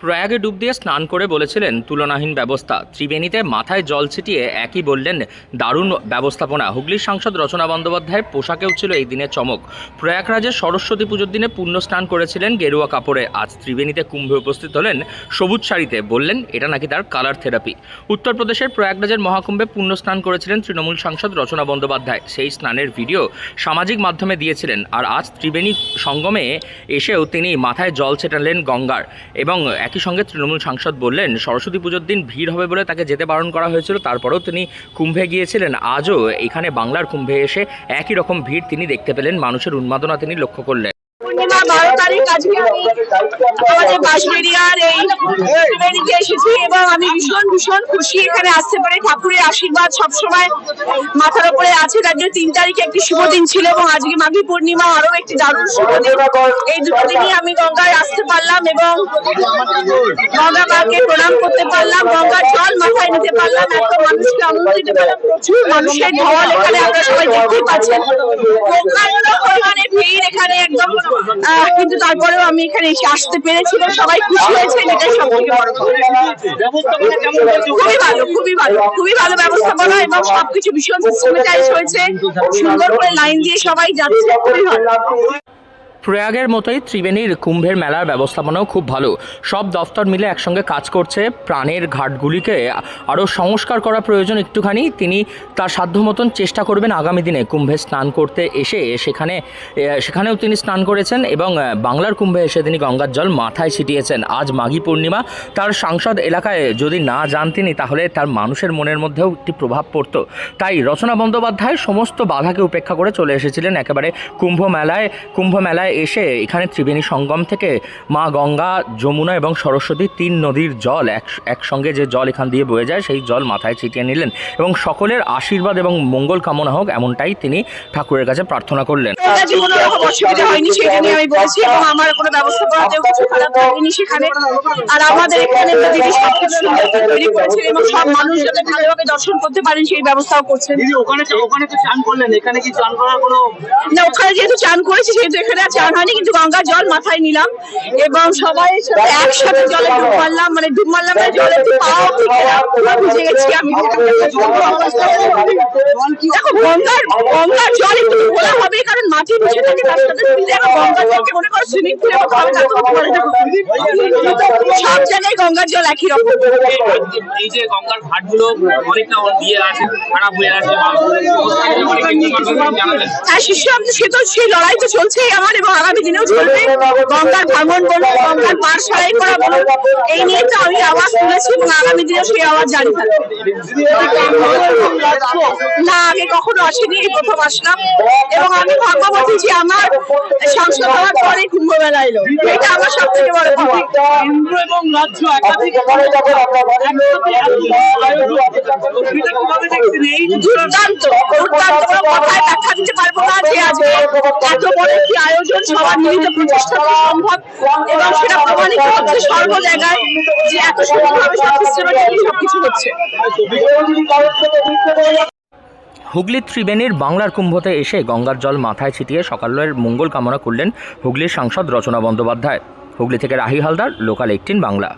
প্রয়াগে ডুব দিয়ে স্নান করে বলেছিলেন তুলনাহীন ব্যবস্থা। ত্রিবেণীতে মাথায় জল ছিটিয়ে একই বললেন দারুণ ব্যবস্থাপনা। হুগলির সাংসদ রচনা বন্দ্যোপাধ্যায়ের পোশাকেও ছিল এই দিনের চমক। প্রয়াগরাজের সরস্বতী পুজোর দিনে পুণ্য স্নান করেছিলেন গেরুয়া কাপড়ে। আজ ত্রিবেণীতে কুম্ভে উপস্থিত হলেন সবুজ শাড়িতে। বললেন এটা নাকি তার কালার থেরাপি। উত্তরপ্রদেশের প্রয়াগরাজের মহাকুম্ভে পুণ্য স্নান করেছিলেন তৃণমূল সাংসদ রচনা বন্দ্যোপাধ্যায়। সেই স্নানের ভিডিও সামাজিক মাধ্যমে দিয়েছিলেন। আর আজ ত্রিবেণী সঙ্গমে এসেও তিনি মাথায় জল ছেটালেন গঙ্গার। এবং একই সঙ্গে তৃণমূল সাংসদ বললেন সরস্বতী পুজোর দিন ভিড় হবে বলে তাকে যেতে বারণ করা হয়েছিল, তারপরেও তিনি কুম্ভে গিয়েছিলেন। আজও এখানে বাংলার কুম্ভে এসে একই রকম ভিড় তিনি দেখতে পেলেন। মানুষের উন্মাদনা তিনি লক্ষ্য করলেন। পূর্ণিমা 12 তারিখ আজকে আমি আমাদের বাঁশবেড়িয়ার এই ত্রিবেণীতে এসেছি এবং আমি ভীষণ খুশি এখানে আসতে পারে। ঠাকুরের আশীর্বাদ সবসময় মাথার উপরে আছে। তার জন্য 3 তারিখে একটি শুভ দিন ছিল এবং আজকে মাঘী পূর্ণিমা আরো একটি দারুণ শুভ দিন। এই দুটো দিনই আমি গঙ্গায় আসতে পারলাম এবং গঙ্গা মাকে প্রণাম করতে পারলাম, গঙ্গার জল মাথায় নিতে পারলাম, এত মানুষকে আনন্দ দিতে পারলাম। প্রচুর মানুষের ঢল এখানে আপনারা সবাই দেখতেই পাচ্ছেন। পরিমাণে ভিড় এখানে একদম, কিন্তু তারপরেও আমি এখানে এসে আসতে পেরেছিলাম। সবাই খুশি হয়েছে, এটাই সব থেকে বড় কথা। খুবই ভালো ব্যবস্থাপনা এবং সবকিছু ভীষণ সিস্টেমেটাইজ হয়েছে। সুন্দর করে লাইন দিয়ে সবাই যাচ্ছে, খুবই ভালো। প্রয়াগের মতোই ত্রিবেণীর কুম্ভের মেলার ব্যবস্থাপনাও খুব ভালো। সব দফতর মিলে একসঙ্গে কাজ করছে। প্রাণের ঘাটগুলিকে আরও সংস্কার করা প্রয়োজন একটুখানি। তিনি তার সাধ্য মতন চেষ্টা করবেন আগামী দিনে কুম্ভে স্নান করতে এসে সেখানেও তিনি স্নান করেছেন এবং বাংলার কুম্ভে এসে তিনি গঙ্গার জল মাথায় ছিটিয়েছেন। আজ মাঘী পূর্ণিমা, তার সাংসদ এলাকায় যদি না যান তিনি তাহলে তার মানুষের মনের মধ্যেও একটি প্রভাব পড়ত। তাই রচনা বন্দ্যোপাধ্যায় সমস্ত বাধাকে উপেক্ষা করে চলে এসেছিলেন একেবারে কুম্ভ মেলায় এসে এখানে ত্রিবেণী সঙ্গম থেকে মা গঙ্গা, যমুনা এবং সরস্বতী 3 নদীর জল একসঙ্গে যে জল এখান দিয়ে বয়ে যায় সেই জল মাথায় ছিটিয়ে নিলেন এবং সকলের আশীর্বাদ এবং মঙ্গল কামনা হোক এমনটাই তিনি ঠাকুরের কাছে প্রার্থনা করলেন। কোনো রকম অসুবিধা হয়নি সেটা নিয়ে আমি বলছি এবং আমার কোনো ব্যবস্থাপনাতেও কিছু খারাপ লাগেনি সেখানে। আর আমাদের এখানে দিদি সবকিছু সুন্দর তৈরি করেছেন এবং সব মানুষ যাতে ভালোভাবে দর্শন করতে পারেন সেই ব্যবস্থাও করছেন। ওখানে তো চান করলেন, এখানে কি চান করার কোনো না? ওখানে যেহেতু চান করেছি সেহেতু এখানে চান হয়নি, কিন্তু গঙ্গার জল মাথায় নিলাম এবং সবাই একসাথে জলে ডুব মারলাম। মানে জলে পাও ভিজে গেছি আমি। দেখো গঙ্গার জল একটু খোলা হবে কারণ মাটি ভিজে থাকে, তার সাথে গঙ্গার জলকে মনে করো সুইমিং পুলে সব জায়গায় গঙ্গার জল একই রকম। এই যে গঙ্গার ঘাটগুলো অনেকটা দিয়ে আছে, খারাপ হয়ে আছে, সে তো সেই লড়াই তো চলছেই আমার এবং আগামী দিনেও চলবে। গঙ্গার ভাঙন বলুন, গঙ্গার পার সারাই করা বলুন, এই নিয়ে তো আমি আওয়াজ তুলেছি এবং আগামী দিনেও সেই আওয়াজ জারি থাকবে। না, আগে কখনো আসেনি, এই প্রথম আসলাম এবং আমি ভাগ্যবতী যে আমার সংসদ হওয়ার পরে কুম্ভ মেলা এলো। এটা আমার সব থেকে বড় কথা। কেন্দ্র এবং রাজ্য দুর্দান্ত কথায় ব্যাখ্যা দিতে পারবো না যে আজকে এত বড় একটি আয়োজন সবার মিলিত প্রচেষ্টা সম্ভব এবং সেটা প্রমাণিত হচ্ছে সর্ব জায়গায় যে এত সুন্দরভাবে সবকিছু হচ্ছে। হুগলির ত্রিবেণীর বাংলার কুম্ভতে এসে গঙ্গার জল মাথায় ছিটিয়ে সকালের মঙ্গল কামনা করলেন হুগলির সাংসদ রচনা বন্দ্যোপাধ্যায়। হুগলি থেকে রাহি হালদার, লোকাল 18 বাংলা।